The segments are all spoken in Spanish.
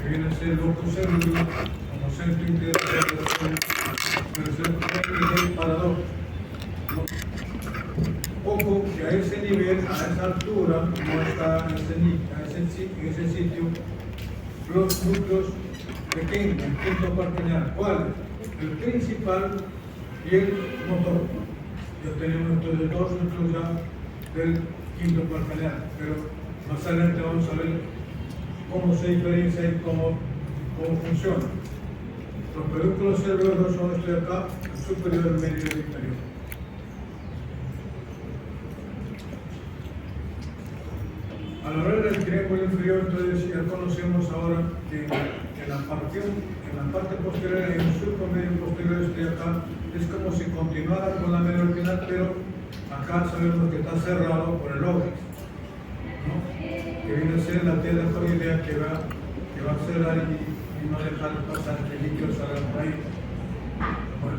que viene a ser el ojo cérvico como centro integral de la acción, pero es el parador. Ojo que a ese nivel, a esa altura, no está en ese sitio, los núcleos pequeños, el quinto parcial. ¿Cuál? El principal y el motor. Ya tenemos entonces dos núcleos ya del quinto parcial, pero más adelante vamos a ver cómo se diferencia y cómo funciona. Los pedúnculos cerebrosos son estos de acá, el superior, el medio y el inferior. A la hora del triángulo inferior, entonces ya conocemos ahora que en la parte posterior, en el surco medio posterior este de acá, es como si continuara con la media orbital, pero acá sabemos que está cerrado por el óvix, ¿no? Que viene a ser la tela familiar que va a cerrar y no dejar pasar que el líquido salga por ahí. Bueno,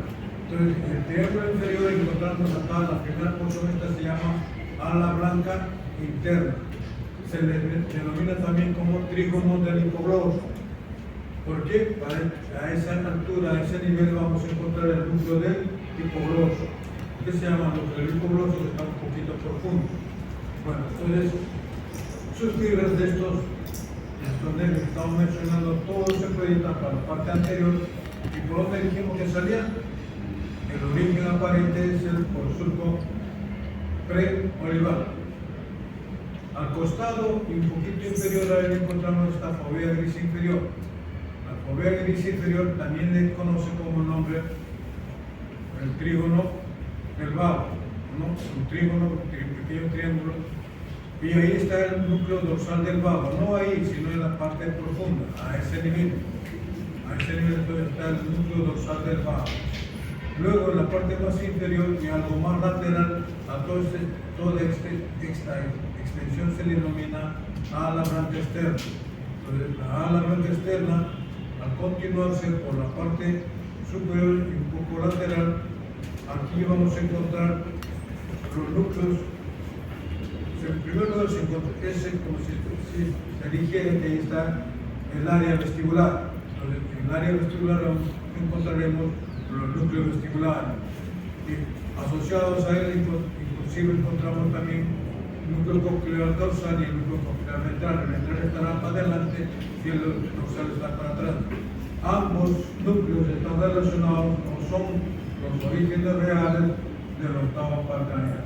entonces el triángulo inferior encontramos acá, la primera porción esta se llama ala blanca interna. Se le denomina también como trígono del hipogloso. ¿Por qué? A esa altura, a ese nivel vamos a encontrar el núcleo del hipogloso. ¿Qué se llama núcleo del hipogloso? Que está un poquito profundo. Bueno, entonces, sus fibras de estos nervios que estamos mencionando, todos se proyectan para la parte anterior. ¿Y por dónde dijimos que salían? El origen aparente es el por surco preolivar. Al costado y un poquito inferior a él encontramos esta fovea gris inferior. La fovea gris inferior también le conoce como nombre el trígono del vago, ¿no? Un trígono, un pequeño triángulo. Y ahí está el núcleo dorsal del vago, no ahí, sino en la parte profunda, a ese nivel. A ese nivel entonces está el núcleo dorsal del vago. Luego en la parte más inferior y algo más lateral a toda esta extensión se le denomina ala blanca externa. Entonces la ala blanca externa, al continuarse por la parte superior y un poco lateral, aquí vamos a encontrar los núcleos. En primer lugar se encuentra como si se dijera que ahí está el área vestibular. Entonces en el área vestibular encontraremos los núcleos vestibulares. Y asociados a él inclusive encontramos también el núcleo coclear dorsal y el núcleo coclear ventral. El ventral estará para adelante y el dorsal está para atrás. Ambos núcleos están relacionados o son los orígenes reales del octavo par craneal.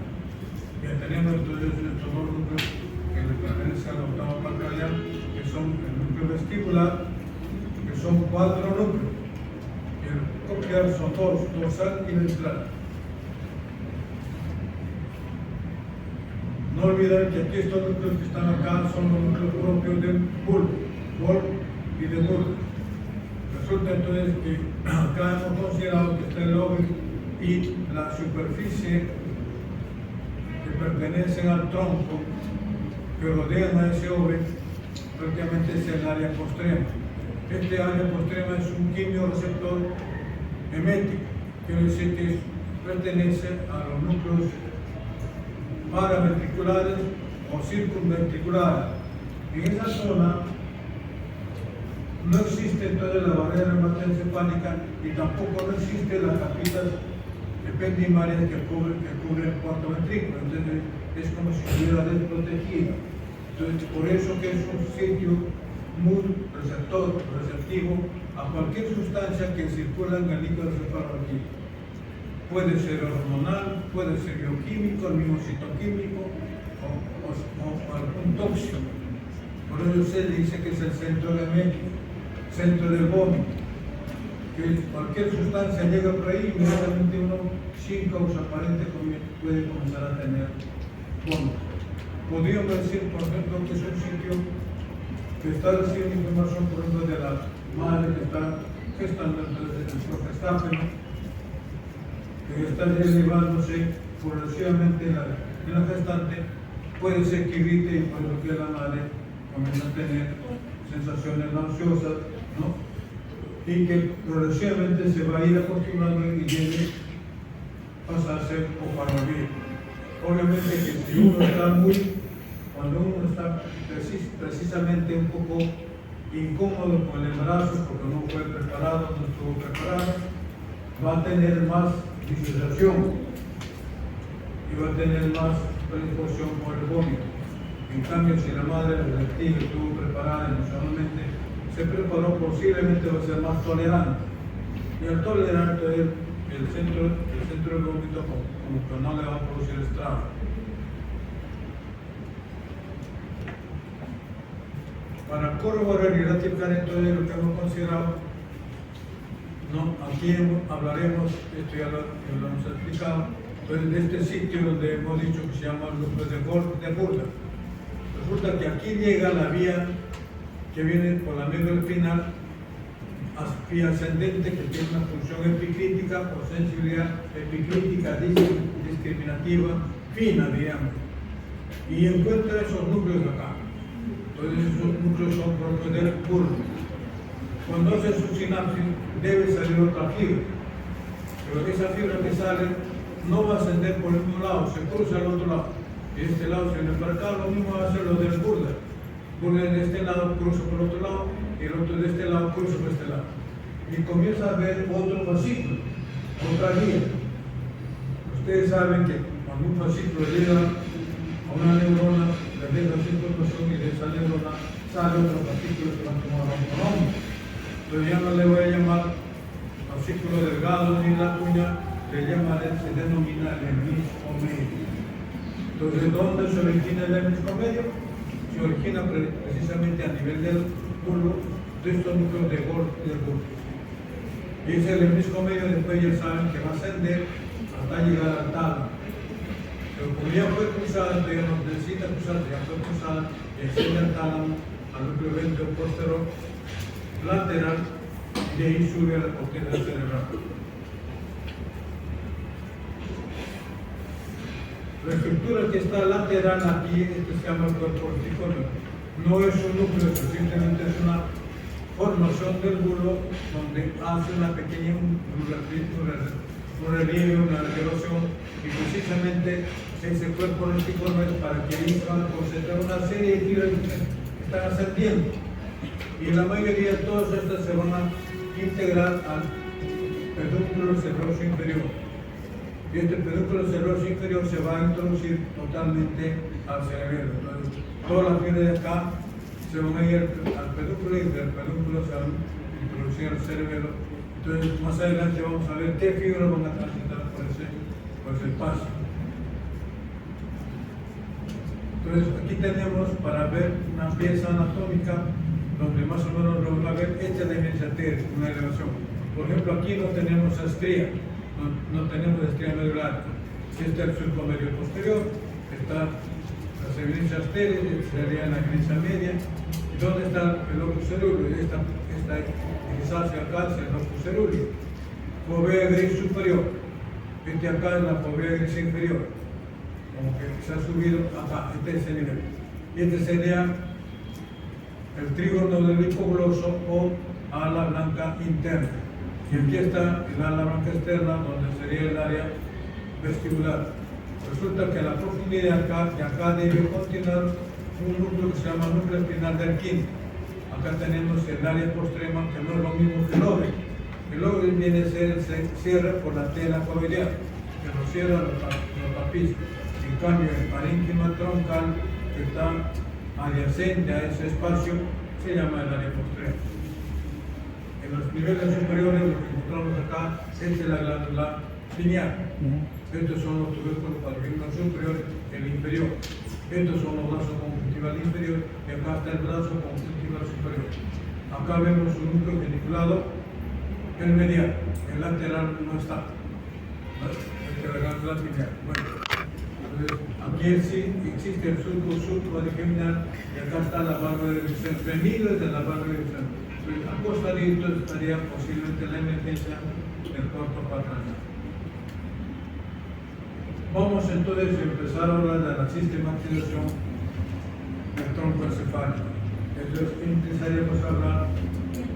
Ya tenemos entonces estos dos núcleos que le pertenecen al octavo par craneal, que son el núcleo vestibular, que son 4 núcleos. El coclear son 2, dorsal y ventral. No olvidar que aquí estos núcleos que están acá son los núcleos propios del bulbo y de bulbo. Resulta entonces que acá hemos considerado que está el óvulo y la superficie que pertenecen al tronco que rodean a ese óvulo prácticamente es el área postrema. Este área postrema es un quimioreceptor emético, quiere decir que pertenece a los núcleos paraventriculares o circunventriculares. En esa zona no existe entonces la barrera hematoencefálica y tampoco no existe las capitas ependimarias que cubren el cuarto ventrículo. Entonces es como si estuviera desprotegida. Entonces por eso que es un sitio muy receptivo a cualquier sustancia que circula en el líquido cefalorraquídeo. Puede ser hormonal, puede ser bioquímico, el mismo citoquímico o algún tóxico. Por eso se dice que es el centro de México, centro del vómito. Que cualquier sustancia llega por ahí, inmediatamente uno, sin causa aparente, puede comenzar a tener vómito. Podríamos decir, por ejemplo, que es un sitio que está recibiendo información, por ejemplo, de la madre que está gestando, entonces el progestágeno, que está elevándose progresivamente en la gestante, puede ser que irrite y por lo que la madre comienza a tener sensaciones nauseosas, ¿no? Y que progresivamente se va a ir acostumbrando y debe pasarse o para olvido. Obviamente que si uno está cuando uno está precisamente un poco incómodo con el embarazo porque no fue preparado, no estuvo preparado, va a tener más disociación y va a tener más predisposición por el vómito. En cambio, si la madre receptiva estuvo preparada emocionalmente, se preparó, posiblemente va a ser más tolerante. Y al tolerante el centro del vómito como que no le va a producir estrago. Para corroborar y ratificar entonces lo que hemos considerado, aquí hablaremos, esto ya lo hemos explicado, entonces de este sitio donde hemos dicho que se llama el núcleo de Burda. Resulta que aquí llega la vía que viene por la médula espinal, vía ascendente, que tiene una función epicrítica o sensibilidad epicrítica discriminativa fina, digamos, y encuentra esos núcleos acá. Entonces esos núcleos son propios del bulbo. Cuando hace su sinapsis debe salir otra fibra, pero esa fibra que sale no va a ascender por el mismo lado, se cruza al otro lado. Y de este lado se viene para acá, lo mismo va a hacer lo del Burda. Burda de este lado cruza por el otro lado y el otro de este lado cruza por este lado. Y comienza a ver otro fascículo, otra vía. Ustedes saben que cuando un fascículo llega a una neurona, le deja su información y de esa neurona sale otro fascículo que va a tomar otro nombre. Entonces ya no le voy a llamar fascículo delgado ni la cuña, se denomina el hemiscomedio. Entonces, ¿dónde se origina el hemiscomedio? Se origina precisamente a nivel del bulbo, de estos núcleos del bulbo. Y ese hemiscomedio después ya saben que va a ascender hasta llegar al tálamo. Pero como ya fue cruzada, entonces ya no necesita cruzarse, ya fue cruzada y asciende al tálamo, al núcleo ventro posterior lateral, y de ahí sube a la corteza cerebral. La estructura que está lateral aquí, se llama el cuerpo corticoide. No es un núcleo, simplemente es una formación del bulbo donde hace una pequeña un relieve, una elevación, y precisamente ese cuerpo corticoide para que ahí se van a concentrar una serie de fibras que están ascendiendo. Y la mayoría de todas estas se van a integrar al pedúnculo seroso inferior. Y este pedúnculo seroso inferior se va a introducir totalmente al cerebelo. Entonces, todas las fibras de acá se van a ir al pedúnculo y del pedúnculo se van a introducir al cerebelo. Entonces, más adelante vamos a ver qué fibras van a transitar por ese paso. Entonces, aquí tenemos para ver una pieza anatómica donde más o menos lo van a ver. Esta es la inmediatez, una elevación. Por ejemplo, aquí no tenemos estría. No tenemos estría medular. Si está el surco medio posterior, está la evidencia arteria, sería la evidencia media. ¿Y dónde está el locus cerúleo? Esta quizás hacia acá, hacia el locus cerúleo. Fovea gris superior. Este acá es la fovea gris inferior. Como que se ha subido acá, este es el nivel. Y este sería el trígono del hipogloso o ala blanca interna. Y aquí está el ala blanca externa, donde sería el área vestibular. Resulta que a la profundidad de acá debe continuar un núcleo que se llama núcleo espinal del quinto. Acá tenemos el área postrema, que no es lo mismo que el lóbulo. El lóbulo viene a ser el cierre por la tela cobiliar, que nos cierra los tapices. En cambio, el parénquima troncal, que está adyacente a ese espacio, se llama el área postrema. En los niveles superiores, lo que encontramos acá es la glándula pineal. Estos son los tubérculos palpebral superior, el inferior. Estos son los brazos conjuntival inferior y acá está el brazo conjuntival superior. Acá vemos un núcleo geniculado, el medial, el lateral no está. Esta es la glándula pineal. Bueno, entonces, aquí sí existe el surco subclavicular y acá está la válvula de división. Venido desde la válvula de división. Acostadito estaría posiblemente la emergencia del corto patranal. Vamos entonces a empezar a hablar de la sistematización del tronco encefálico. Entonces empezaríamos a hablar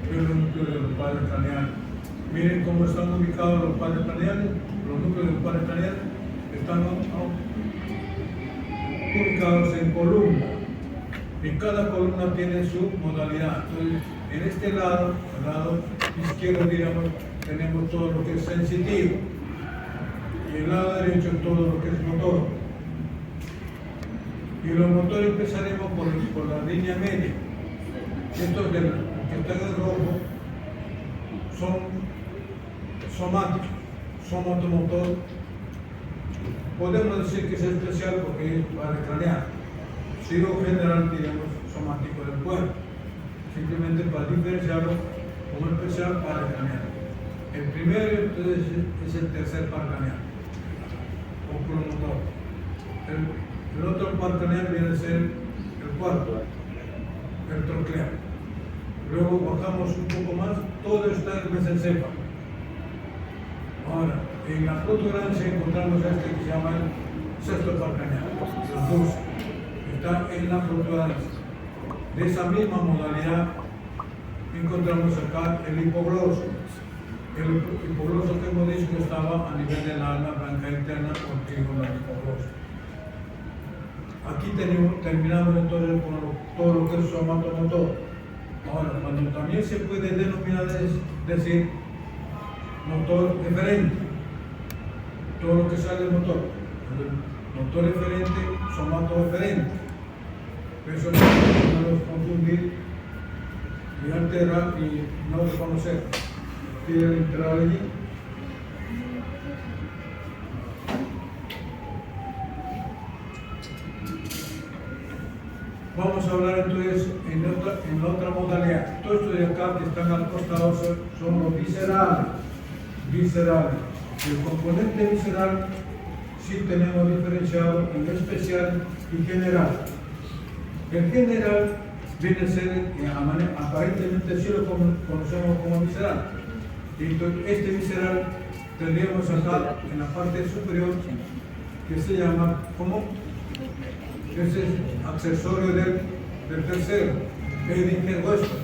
de los núcleos de los padres craneales. Miren cómo están ubicados los padres craneales. Los núcleos de los padres craneales están ubicados en columna. y cada columna tiene su modalidad. Entonces, en este lado, al lado izquierdo, digamos, tenemos todo lo que es sensitivo, y el lado derecho todo lo que es motor. Y los motores empezaremos por la línea media. Estos que están en rojo son somáticos, somatomotor. Podemos decir que es especial porque es para cranear. Sigo general, digamos, somático del cuerpo, simplemente para diferenciarlo como especial para cranear. El primero entonces es el tercer par craneal, oculomotor. El otro par craneal viene a ser el cuarto, el troclear. Luego bajamos un poco más, todo está en el mesencéfalo. Ahora, en la protuberancia encontramos este que se llama el sexto par craneal, el 12. Está en la protuberancia. De esa misma modalidad encontramos acá el hipogloso. El hipogloso que hemos dicho que estaba a nivel del alma blanca interna contigo la hipogloso. Aquí terminamos entonces con todo lo que es somatomotor. Ahora, cuando también se puede denominar decir motor eferente, todo lo que sale del motor. Motor eferente, somatoeferente. Eso no nos confundir y alterar y no reconocer. Quieren entrar allí. Vamos a hablar entonces en otra modalidad. Todo esto de acá que están al costado son los viscerales. El componente visceral sí tenemos diferenciado en especial y general. El general viene a ser, aparentemente sí lo conocemos como visceral. Entonces, este visceral tendríamos acá en la parte superior que se llama como ese es accesorio del tercero, el interhueso,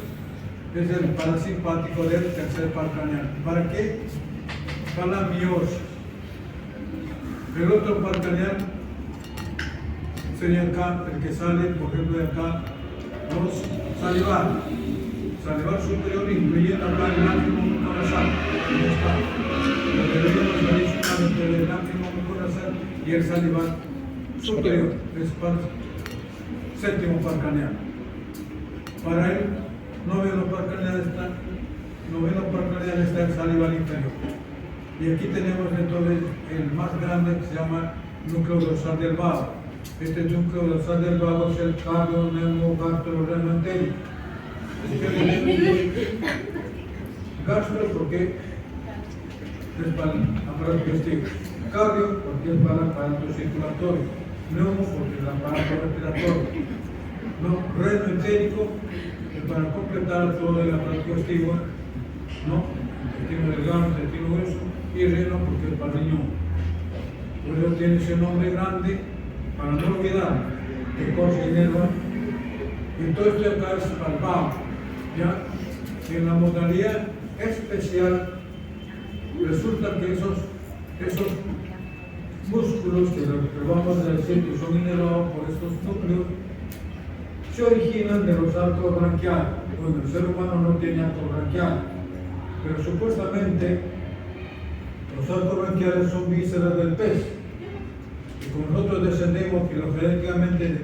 es el parasimpático del tercer par craneal. ¿Para qué? Para la miosis. El otro par craneal sería acá, el que sale, por ejemplo, de acá, los salivar superior, incluyendo acá el lácrimo corazón. Ahí está. Lo que deberíamos salir solamente el lácrimo corazón y el salivar superior, es para séptimo par craneal. Para el noveno par craneal está el salivar inferior. Y aquí tenemos entonces el más grande que se llama núcleo dorsal del vago. Este núcleo dorsal del vago es el cardio-neumo-gastro-renoentérico. Gastro porque es para el aparato digestivo. Cardio porque es para el aparato circulatorio. Neumo porque es el aparato respiratorio. No, renoentérico es para completar todo el aparato digestivo, ¿no? Intestino delgado, intestino grueso, y reno porque es para el riñón. Por eso tiene ese nombre grande para no olvidar que cosa inerva. Y todo esto acá es palpable, ¿ya? En la modalidad especial resulta que esos músculos que vamos a decir que son inervados por estos núcleos se originan de los arcos branquiales. Bueno, el ser humano no tiene arcos branquiales, pero supuestamente los arcos branquiales son vísceras del pez. Y como nosotros descendemos filogenéticamente de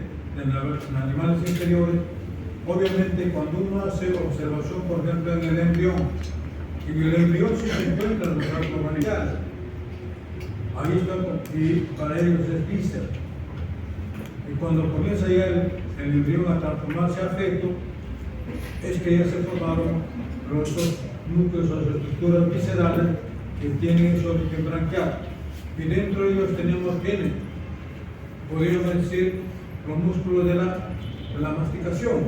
animales inferiores, obviamente cuando uno hace observación, por ejemplo, en el embrión, en el embrión sí se encuentran los arcos branquiales. Ahí está, y para ellos es víscera. Y cuando comienza ya el embrión a transformarse a feto, es que ya se formaron los núcleos o estructuras viscerales que tienen ese origen branquial. Y dentro de ellos tenemos quiénes. Podríamos decir los músculos de la masticación.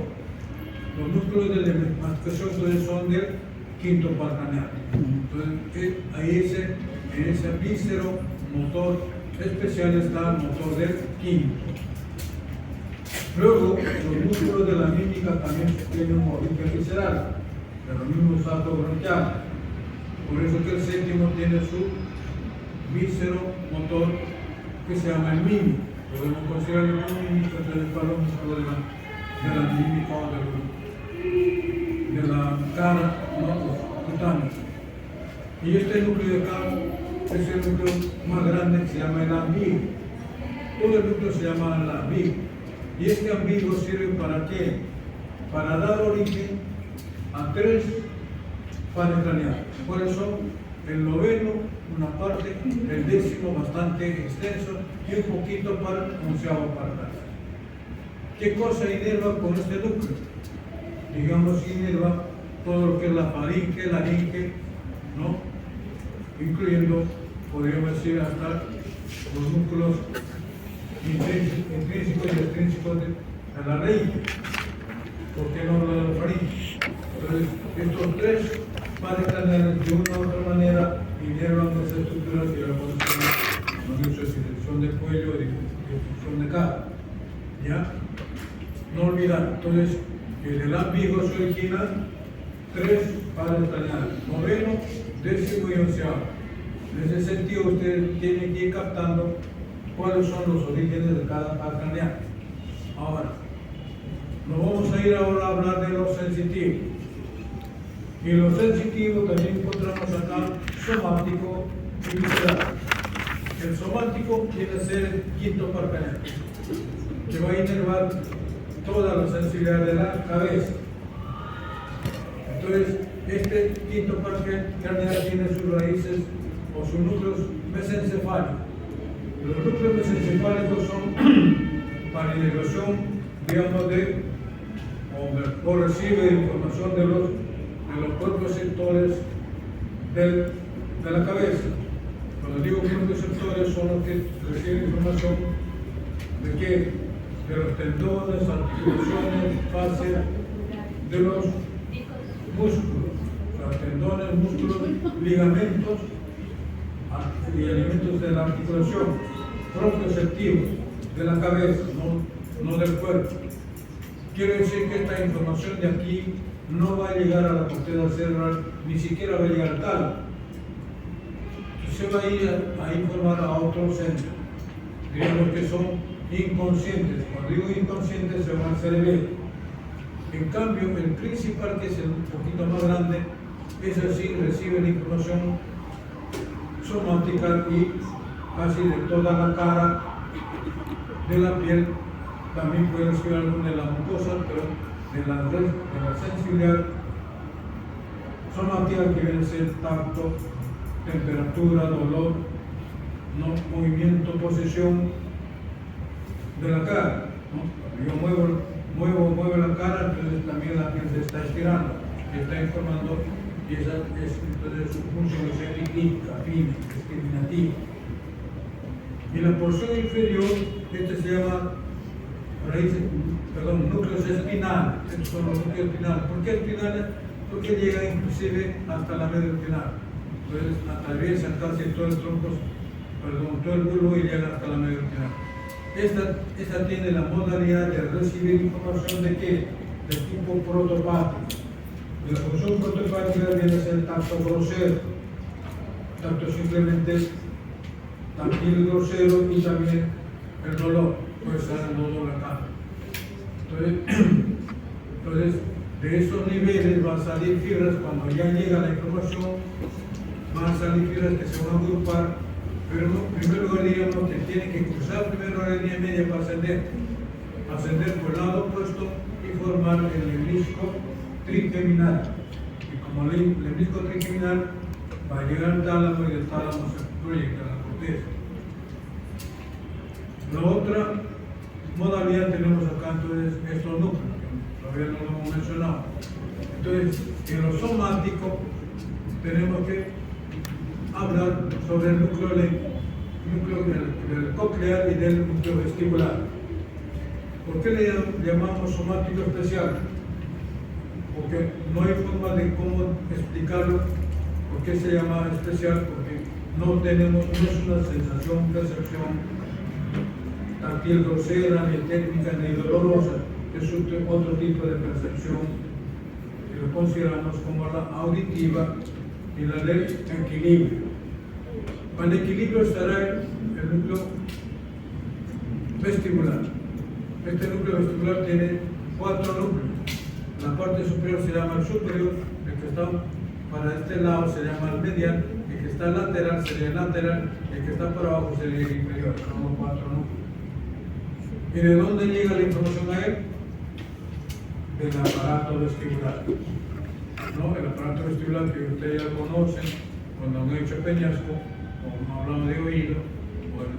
Los músculos de la masticación entonces son del quinto par craneal. Entonces, ahí en ese víscero motor especial está el motor del quinto. Luego, los músculos de la mímica también tienen un origen visceral, de los mismos arcos branquiales. Por eso que el séptimo tiene su víscero motor que se llama el mímico. Podemos considerar el mímico entre los músculos de la mímica o de la cara, ¿no? Cutánea. Y este núcleo de acá es el núcleo más grande que se llama el ambiguo. Todo el núcleo se llama el ambiguo. Y este ambiguo sirve para qué? Para dar origen a 3 pares craneales. Por eso el noveno, una parte, el 10º bastante extenso y un poquito para el 11º para atrás. ¿Qué cosa inerva con este núcleo? Digamos, inerva todo lo que es la faringe, laringe, ¿no? Incluyendo, podríamos decir, hasta los músculos intrínsecos y extrínsecos de la laringe. ¿Por qué no hablar de la faringe? Entonces, estos 3 pares craneales de una u otra manera inervan esa estructura que la conocemos de secreción de cuello y difusión de cara. ¿Ya? No olvidar, entonces, que del ambiguo se originan 3 pares craneales, noveno, 10º y 11º. En ese sentido, ustedes tienen que ir captando cuáles son los orígenes de cada par craneal. Ahora, nos vamos a ir ahora a hablar de los sensitivos. Y los sensitivos también encontramos acá somático y visceral. El somático viene a ser el 5º par craneal, que va a inervar toda la sensibilidad de la cabeza. Entonces, este 5º par craneal tiene sus raíces o sus núcleos mesencefálicos. Los núcleos mesencefálicos son para inervación, digamos, o recibe información de los propios sectores de la cabeza. Cuando digo propios sectores, son los que reciben información de qué, de los tendones, articulaciones, fascias, de los músculos, o sea, tendones, músculos, ligamentos y elementos de la articulación, propioceptivos de la cabeza, no del cuerpo. Quiere decir que esta información de aquí no va a llegar a la corteza cerebral, ni siquiera va a llegar al tálamo. Se va a ir a informar a otros centros, digamos que son inconscientes. Cuando digo inconscientes, se van al cerebelo. En cambio, el principal, que es un poquito más grande, es así, recibe la información somática y casi de toda la cara, de la piel. También puede recibir algo de la mucosa, pero de la sensibilidad somática, que viene a ser tacto, temperatura, dolor, ¿no? Movimiento, posición de la cara, ¿no? Yo muevo la cara, entonces también la piel se está estirando, se está informando, y esa es entonces su función clínica, fina, discriminativa. Y la porción inferior, se llama núcleos espinales. Estos son los núcleos espinales. ¿Por qué espinales? Porque llegan inclusive hasta la médula espinal. Entonces atraviesan casi todo el tronco, todo el bulbo, y llegan hasta la médula espinal. Esta tiene la modalidad de recibir información de qué? De tipo protopático. La función protopática viene a ser el tacto grosero. Tacto simplemente táctil grosero, y también el dolor. Puede ser el dolor acá. Entonces, de esos niveles van a salir fibras. Cuando ya llega la información, van a salir fibras que se van a agrupar, pero en primer lugar diríamos que tienen que cruzar primero la línea media para ascender por el lado opuesto y formar el lemnisco trigeminal. Y como el lemnisco trigeminal va a llegar al tálamo, y del tálamo se proyecta la corteza. La otra modalidad tenemos acá, entonces, estos núcleos, todavía no lo hemos mencionado. Entonces, en lo somático tenemos que hablar sobre el núcleo del coclear y del núcleo vestibular. ¿Por qué le llamamos somático especial? Porque no hay forma de cómo explicarlo. ¿Por qué se llama especial? Porque no es una sensación, percepción táctil grosera, ni técnica, ni dolorosa. Es otro tipo de percepción que lo consideramos como la auditiva y la del equilibrio. Para el equilibrio estará el núcleo vestibular. Este núcleo vestibular tiene 4 núcleos. La parte superior se llama el superior, el que está para este lado se llama el medial, el que está lateral sería el lateral, el que está para abajo sería el inferior. Son 4 núcleos. ¿Y de dónde llega la información a él? Del aparato vestibular. ¿No? El aparato vestibular que ustedes ya conocen cuando han hecho peñasco, o hablamos de oído, o el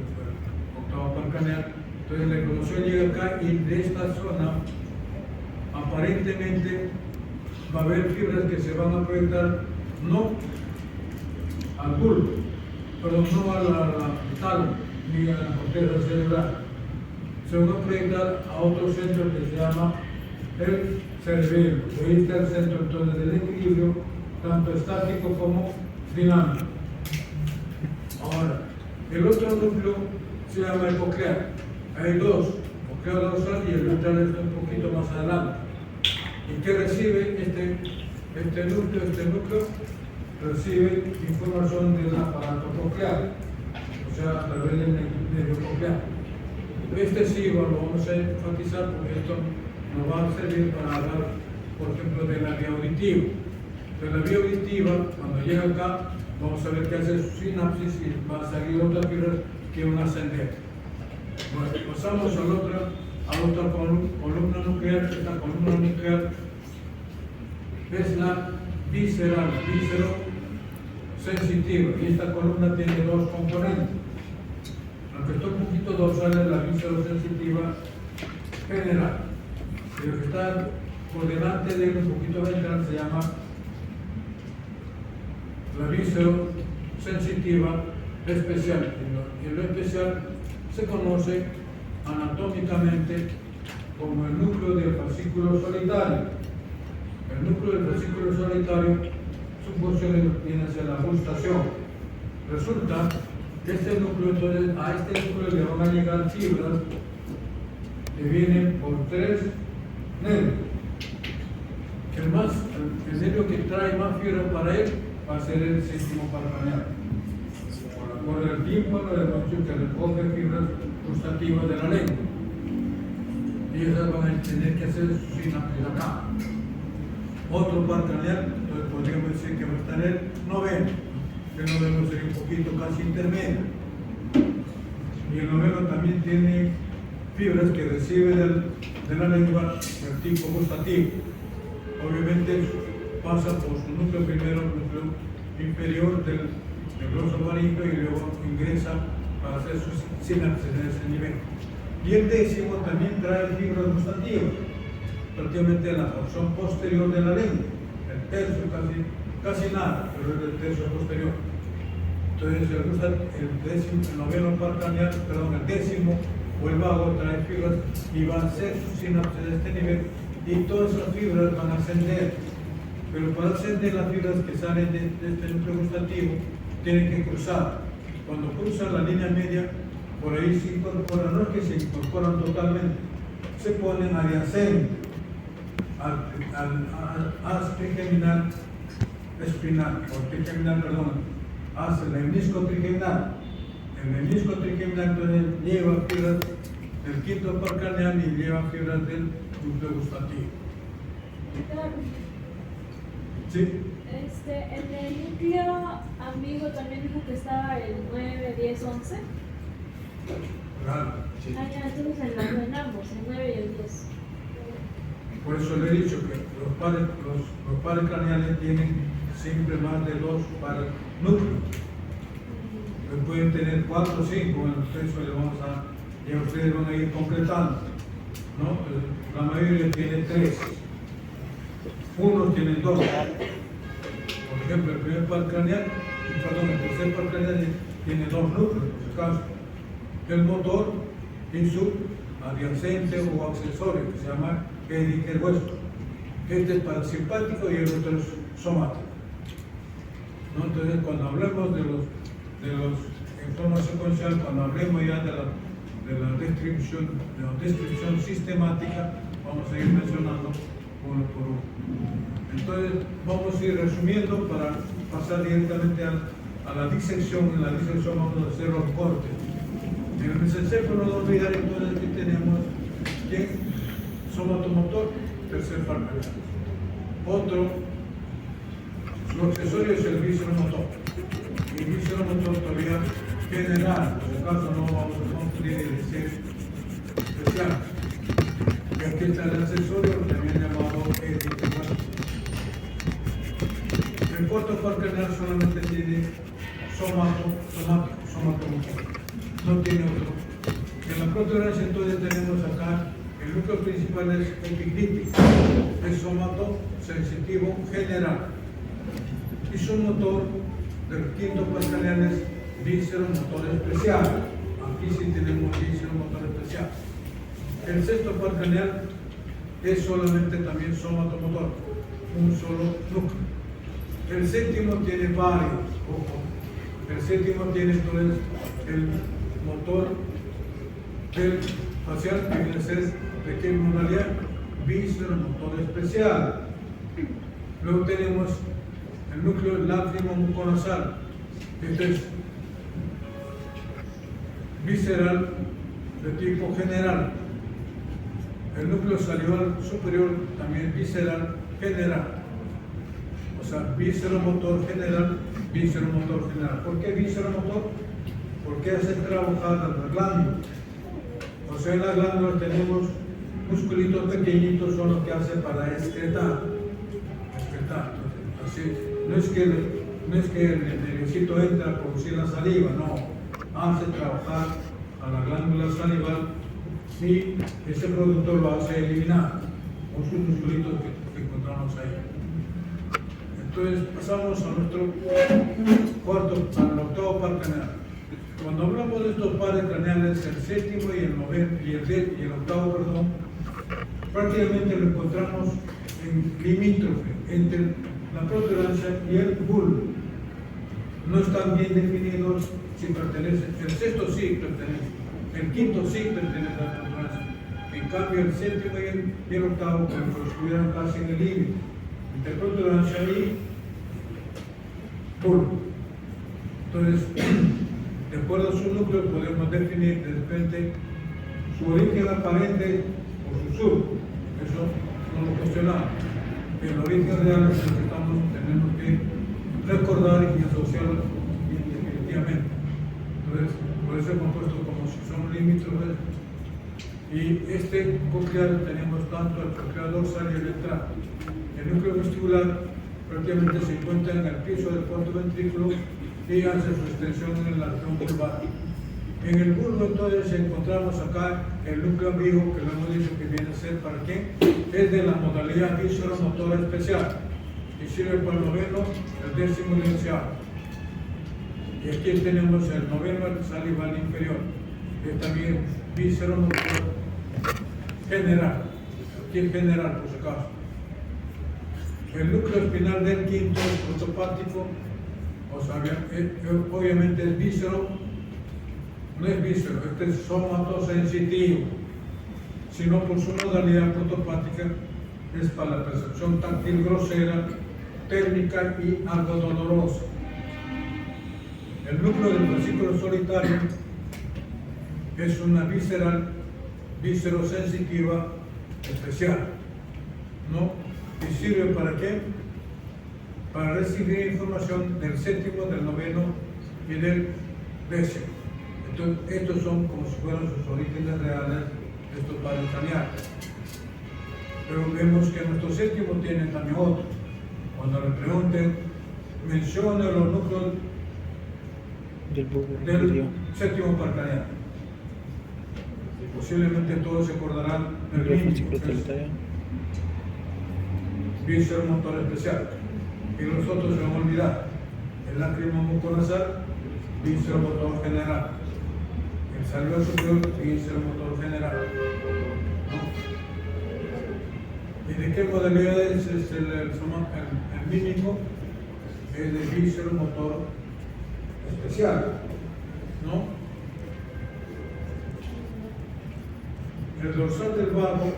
octavo par craneal. Entonces la información llega acá y de esta zona aparentemente va a haber fibras que se van a proyectar no al bulbo, perdón, no a la tálamo ni a la corteza cerebral. Se van a proyectar a otro centro que se llama el cerebelo. Ahí está el centro entonces del equilibrio, tanto estático como dinámico. Ahora, el otro núcleo se llama el coclear. Hay dos, cocleo dorsal y el ventral está un poquito más adelante. ¿Y qué recibe este núcleo? Este núcleo recibe información del aparato coclear, o sea, a través del medio coclear. Este sí lo vamos a enfatizar porque esto nos va a servir para hablar, por ejemplo, de la vía auditiva. De la vía auditiva, cuando llega acá, vamos a ver que hace su sinapsis y va a salir otras fibras que van a ascender. Bueno, pasamos a la otra columna nuclear. Esta columna nuclear es la visceral, sensitiva, y esta columna tiene dos componentes. La que está un poquito dorsal es la viscerosensitiva general, y lo que está por delante de un poquito ventral se llama la viscerosensitiva especial, y lo especial se conoce anatómicamente como el núcleo del fascículo solitario. El núcleo del fascículo solitario, su función viene hacia la gustación. Resulta que este núcleo, entonces, a este núcleo le van a llegar fibras que vienen por 3 nervios. El nervio que trae más fibras para él va a ser el séptimo par craneal, por el tímpano del macho que recoge fibras gustativas de la lengua. Y esas van a tener que hacer su sinapsis acá. Otro par craneal, entonces podríamos decir que va a estar el noveno. El noveno sería un poquito casi intermedio. Y el noveno también tiene fibras que recibe de la lengua del tipo gustativo. Obviamente pasa por su núcleo primero, el núcleo inferior del gloso faríngeo y luego ingresa para hacer sus sinapsis en ese nivel. Y el décimo también trae fibras gustativas, prácticamente la porción posterior de la lengua, el tercio casi nada, pero es el tercio posterior. Entonces el noveno par craneal, perdón, el décimo o el vago trae fibras y va a hacer sus sinapsis de este nivel y todas esas fibras van a ascender. Pero para ascender las fibras que salen de este núcleo gustativo tienen que cruzar. Cuando cruzan la línea media, por ahí se incorporan, no es que se incorporan totalmente, se ponen adyacentes al trigeminal espinal, o trigeminal, perdón, hacia el menisco trigeminal. El menisco trigeminal entonces lleva fibras del quinto par craneal y lleva fibras del núcleo gustativo. ¿Sí? En el núcleo amigo también dijo que estaba el 9, 10, 11. Claro, sí. Ah, ya, entonces en ambos, el 9 y el 10. Por eso le he dicho que los pares craneales tienen siempre más de 2 pares núcleos. Pueden tener 4 o 5, bueno, eso le vamos a, ya ustedes van a ir concretando, ¿no? La mayoría tiene 3, unos tienen 2. Por ejemplo, el primer par craneal, el tercer par craneal tiene 2 núcleos, por si acaso. El motor y su adyacente o accesorio, que se llama el hueso. Este es parasimpático y el otro es somático, ¿no? Entonces, cuando hablemos de los entornos secuencial, cuando hablemos ya de la descripción sistemática, vamos a ir mencionando uno por uno. Entonces, vamos a ir resumiendo para pasar directamente a la disección. En la disección vamos a hacer los cortes. En el mesencéfalo no olvidar entonces que tenemos que somatomotor, tercer par craneal. Otro, lo accesorio es el visceromotor. El visceromotor todavía general, por si acaso no vamos a confundir y decir especial. Y aquí está el accesorio, también llamado epitelar. El cuarto par craneal solamente tiene somatomotor, no tiene otro. En la protuberancia entonces tenemos acá, el núcleo principal es epiclítico, es somatosensitivo general. Y su motor del quinto par craneal es visceromotor especial. Aquí sí tenemos visceromotor especial. El sexto par craneal es solamente también somatomotor, un solo núcleo. El séptimo tiene varios, ojo. El séptimo tiene entonces el motor del facial, que viene a ser de qué modalidad, visceromotor especial. Luego tenemos el núcleo lágrimo-muconasal. Este es visceral de tipo general. El núcleo salival superior también visceral general. O sea, visceromotor general, visceromotor general. ¿Por qué visceromotor? Porque hace trabajar a la glándula. O sea, en la glándula tenemos musculitos pequeñitos, son los que hacen para excretar. Así, no es que el nerviosito entra a producir la saliva, no. Hace trabajar a la glándula salival y ese producto lo hace eliminar con sus musculitos que encontramos ahí. Entonces pasamos a nuestro al octavo par craneal. Cuando hablamos de estos pares craneales, el séptimo y el noveno y el octavo, perdón, prácticamente lo encontramos en limítrofe entre la protuberancia y el bulbo. No están bien definidos si pertenecen. El sexto sí pertenece, el quinto sí pertenece a la protuberancia. En cambio, el séptimo y el octavo, como si estuvieran casi en el límite entre protuberancia y bulbo. Entonces, de acuerdo a su núcleo, podemos definir de repente su origen aparente o su surco. Eso no lo cuestionamos. El origen real es el que tenemos que recordar y asociarlo definitivamente. Entonces, por eso hemos puesto como si son limítrofes. Y este coclear tenemos tanto el coclear dorsal y el ventral. El núcleo vestibular prácticamente se encuentra en el piso del cuarto ventrículo y hace su extensión en el arqueón vulvar. En el bulbo entonces encontramos acá el núcleo ambiguo, que lo hemos dicho que viene a ser para quién, es de la modalidad visceromotora especial y sirve para el noveno, el décimo y el onceavo. Y aquí tenemos el noveno, el salival inferior, que es también visceromotor general, aquí es general por si acaso. El núcleo espinal del quinto, el protopático, o sea, obviamente es víscero, no es víscero, este es somatosensitivo, sino por su modalidad protopática es para la percepción táctil grosera, térmica y algo dolorosa. El núcleo del fascículo solitario es una visceral, viscerosensitiva especial, ¿no? ¿Y sirve para qué? Para recibir información del séptimo, del noveno y del décimo. Entonces, estos son como si fueran sus orígenes reales de estos pares craneales. Pero vemos que nuestro séptimo tiene también otro. Cuando le pregunten, mencione los núcleos del séptimo par craneal. Posiblemente todos se acordarán del mismo, visceromotor especial. Y los otros se van a olvidar. El lágrimo-muconasal, visceromotor general. El salival superior, visceromotor general. ¿No? ¿Y de qué modalidad es el mímico? Es de visceromotor especial. ¿No? El dorsal del vago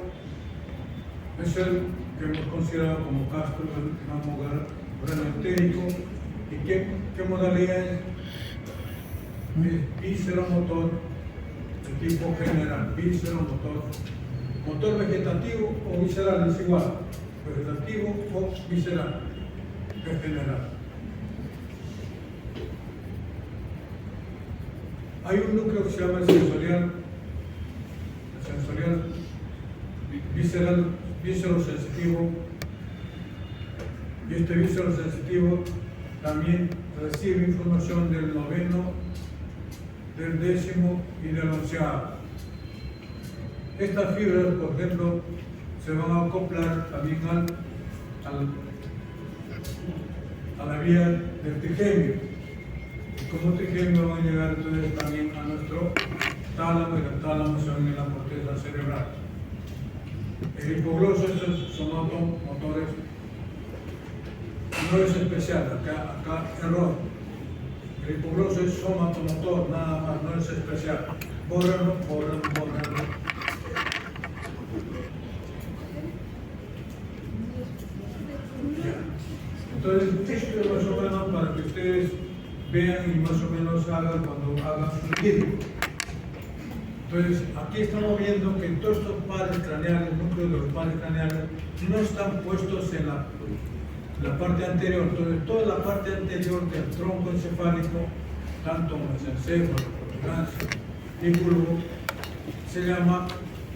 es el que hemos considerado como castro renotérico. ¿Y qué modalidad es? Es visceromotor de tipo general, visceromotor Motor vegetativo o visceral es igual, vegetativo o visceral en general. Hay un núcleo que se llama el sensorial visceral, viscerosensitivo, y este viscerosensitivo también recibe información del noveno, del décimo y del onceavo. Estas fibras, por ejemplo, se van a acoplar también a la vía del trigemio. Y como trigemio van a llegar entonces también a nuestro tálamo, y el tálamo se van en la corteza cerebral. El hipogloso, estos son motores, no es especial, acá error. El hipogloso es somatomotor, nada más, no es especial. Bórralo. Entonces, esto es más o menos para que ustedes vean y más o menos hagan cuando hagan su vídeo. Entonces, aquí estamos viendo que todos estos pares craneales, el núcleo de los pares craneales, no están puestos en la parte anterior. Entonces, toda la parte anterior del tronco encefálico, tanto mesencéfalo, protuberancia y bulbo, se llama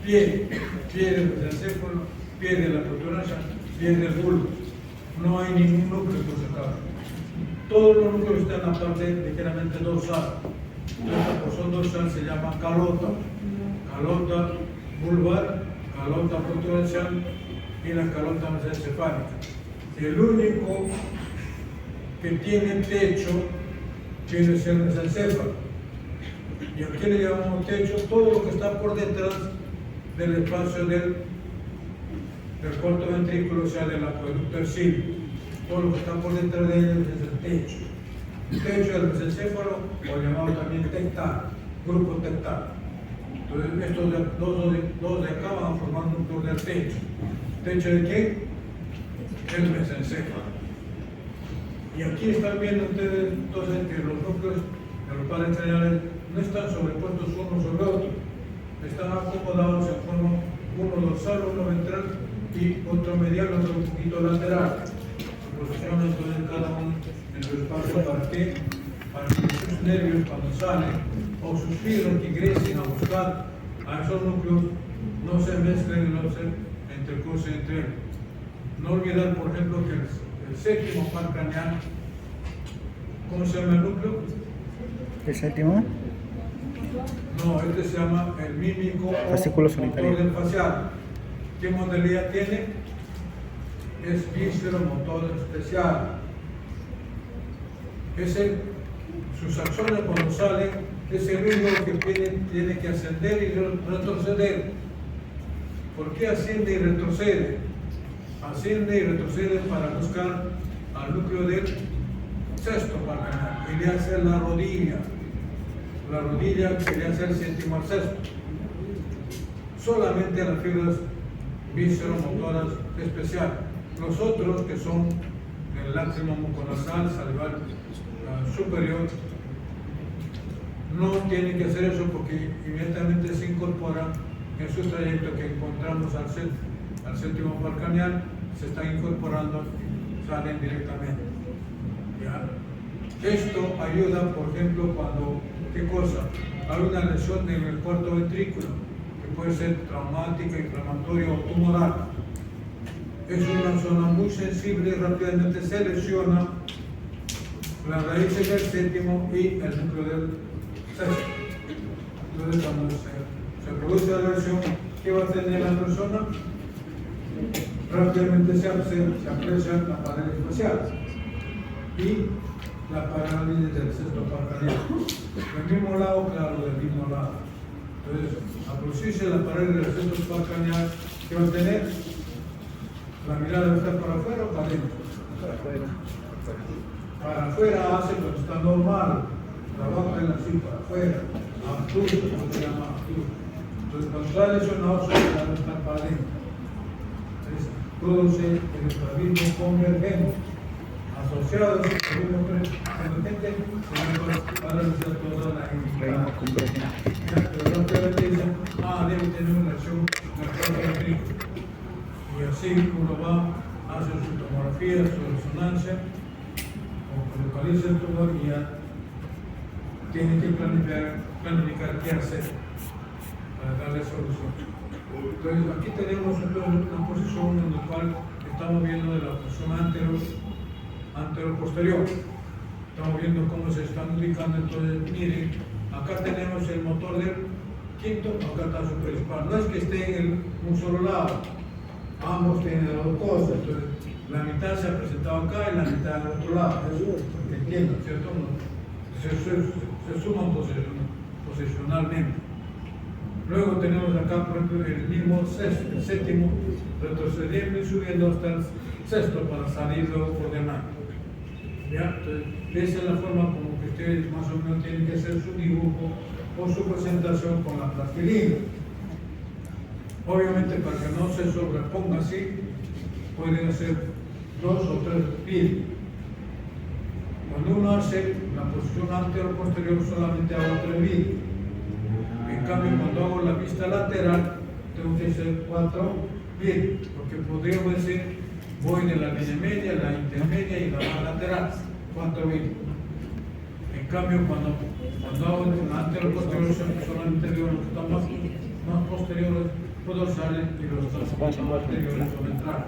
pie del mesencéfalo, pie de la protuberancia, pie del bulbo. No hay ningún núcleo por separado. Todos los núcleos están en la parte ligeramente dorsal. Esta porción dorsal se llama calota vulvar, calota protuberancial y la calota mesencefálica. El único que tiene techo tiene que ser el mesencéfalo. Y aquí le llamamos techo todo lo que está por detrás del espacio del cuarto ventrículo, o sea, del acueducto exílico. Todo lo que está por detrás de ellos es el techo. El techo del mesencéfalo, o llamado también tectal, grupo tectal. Entonces, estos dos de acá van a formar un núcleo del techo. ¿Techo de quién? El mesencéfalo. Y aquí están viendo ustedes entonces que los núcleos de los pares craneales no están sobrepuestos uno sobre otro. Están acomodados en forma uno dorsal, uno ventral y otro medial, otro un poquito lateral. Posicionan entonces cada uno en su espacio para que sus nervios cuando salen o sus fibras que ingresen a buscar a esos núcleos no se mezclen y no se intercrucen entre ellos. No olvidar, por ejemplo, que el séptimo par craneal, ¿cómo se llama el núcleo? ¿El séptimo? No, este se llama el mímico Fascículo o solitario. motor del facial. ¿Qué modalidad tiene? Es visceromotor especial. Sus acciones cuando salen es el único que tiene que ascender y retroceder. ¿Por qué asciende y retrocede? Asciende y retrocede para buscar al núcleo del sexto par craneal, que le hace la rodilla que le hace el séptimo al sexto. Solamente las fibras visceromotoras especiales. Los otros, que son el lácrimo muconasal, salival superior, no tienen que hacer eso porque inmediatamente se incorporan en su trayecto que encontramos al séptimo par craneal, se están incorporando y salen directamente. ¿Ya? Esto ayuda, por ejemplo, cuando, ¿qué cosa? Hay una lesión en el cuarto ventrículo, que puede ser traumática, inflamatoria o tumoral. Es una zona muy sensible y rápidamente se lesiona las raíces del séptimo y el núcleo del sexto. Entonces, cuando se produce la lesión, ¿qué va a tener la persona? Rápidamente se aprecia la pared espacial y la parálisis del sexto par craneal. Del mismo lado, claro, del mismo lado. Entonces, al producirse la pared del sexto par craneal, ¿qué va a tener? La mirada debe estar para afuera o para adentro. Para afuera hace cuando está normal, trabaja en así para afuera, absurdo, como se llama absurdo. Entonces, cuando está lesionado, su mirada debe estar para adentro. Entonces, produce el estrabismo convergente. Asociados al estrabismo convergente, se va a realizar toda la indicación. Pero no te dicen, debe tener una acción Y así uno va, hace su tomografía, su resonancia, o localiza el tumor y ya tiene que planificar qué hacer para darle solución. Entonces aquí tenemos una posición en la cual estamos viendo de la posición antero-posterior. Estamos viendo cómo se están ubicando. Entonces miren, acá tenemos el motor del quinto, acá está su principal. No es que esté en un solo lado, ambos tienen las dos cosas. Entonces la mitad se ha presentado acá y la mitad al otro lado. Eso entiendo, ¿cierto? Se suman posicionalmente. Luego tenemos acá, por ejemplo, el mismo el séptimo, retrocediendo y subiendo hasta el sexto para salirlo por demás. ¿Ya? Entonces, esa es la forma como que ustedes más o menos tienen que hacer su dibujo o su presentación con la plastilina. Obviamente, para que no se sobreponga así, pueden hacer 2 o 3 pies. Cuando uno hace la posición antero-posterior, solamente hago 3 pies. En cambio, cuando hago la vista lateral, tengo que hacer 4 pies, porque podríamos decir, voy de la línea media, la intermedia y la más lateral, 4 pies. En cambio, cuando hago el antero-posterior, solamente digo los que están más posteriores, puedo salir y los anteriores son entrar.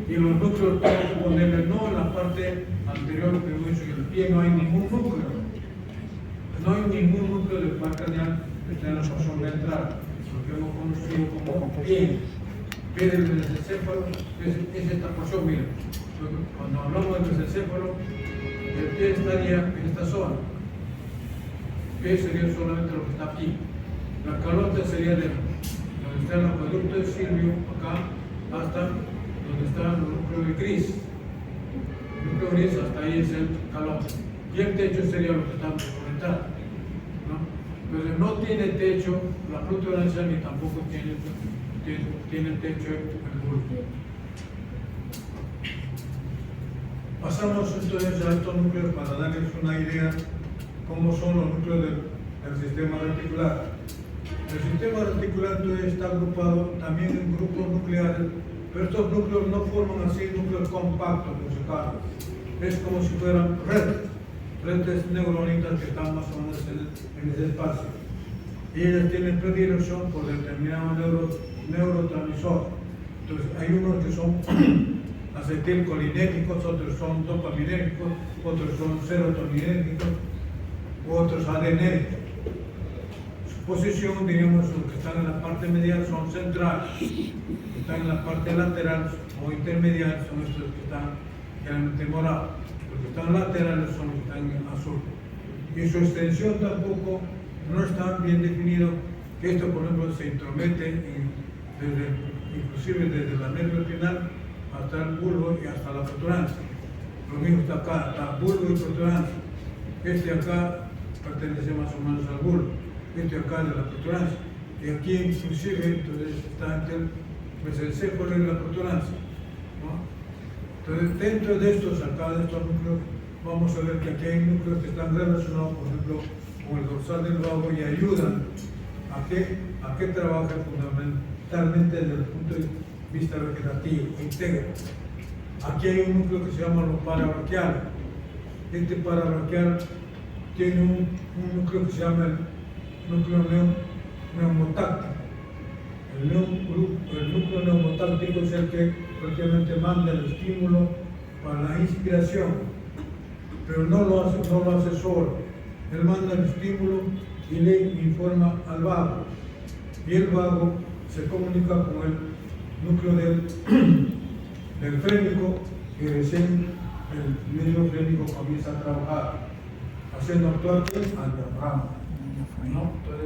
Y los núcleos tengo que ponerle no en la parte anterior, que hemos dicho que en el pie no hay ningún núcleo. No hay ningún núcleo del cual craneal que esté en la posición ventral, lo que hemos conocido como pie. Pie del mesencéfalo es esta porción, miren. Cuando hablamos del mesencéfalo, el pie estaría en esta zona. El pie sería solamente lo que está aquí. La calota sería de donde está el acueducto de Silvio, acá, hasta donde está el núcleo de gris. El núcleo gris hasta ahí es el calote. Y el techo sería lo que estamos comentando, ¿no? Entonces no tiene techo la protuberancia ni tampoco tiene techo el bulbo. Pasamos entonces a estos núcleos para darles una idea cómo son los núcleos del sistema reticular. El sistema reticular entonces está agrupado también en grupos nucleares, pero estos núcleos no forman así núcleos compactos musicales. Es como si fueran redes neuronitas que están más o menos en ese espacio. Y ellas tienen predilección por determinado neurotransmisor. Entonces hay unos que son acetilcolinéticos, otros son dopaminérgicos, otros son serotoninérgicos, otros adrenérgicos. Su posición, diríamos, los que están en la parte medial son centrales, los que están en la parte lateral o intermedial son estos que están generalmente morados. Los que están laterales son los que están en azul. Y su extensión tampoco no está bien definido, que esto, por ejemplo, se intromete inclusive desde la nervio espinal hasta el bulbo y hasta la protuberancia. Lo mismo está acá, está bulbo y protuberancia. Este acá pertenece más o menos al bulbo, este acá de la protuberancia. Y aquí inclusive entonces está entre el mesencéfalo y la protuberancia, ¿no? Entonces, dentro de estos, acá de estos núcleos, vamos a ver que aquí hay núcleos que están relacionados, por ejemplo, con el dorsal del vago y ayudan a que trabaje fundamentalmente desde el punto de vista vegetativo, integra. Aquí hay un núcleo que se llama los parabraquiales. Este parabraquial tiene un núcleo que se llama el núcleo neumotáctico. El núcleo neumotáctico es el que prácticamente manda el estímulo para la inspiración, pero no lo hace solo. Él manda el estímulo y le informa al vago. Y el vago se comunica con el núcleo del frénico y recién el medio frénico comienza a trabajar, haciendo actuar al diafragma, ¿no? Entonces,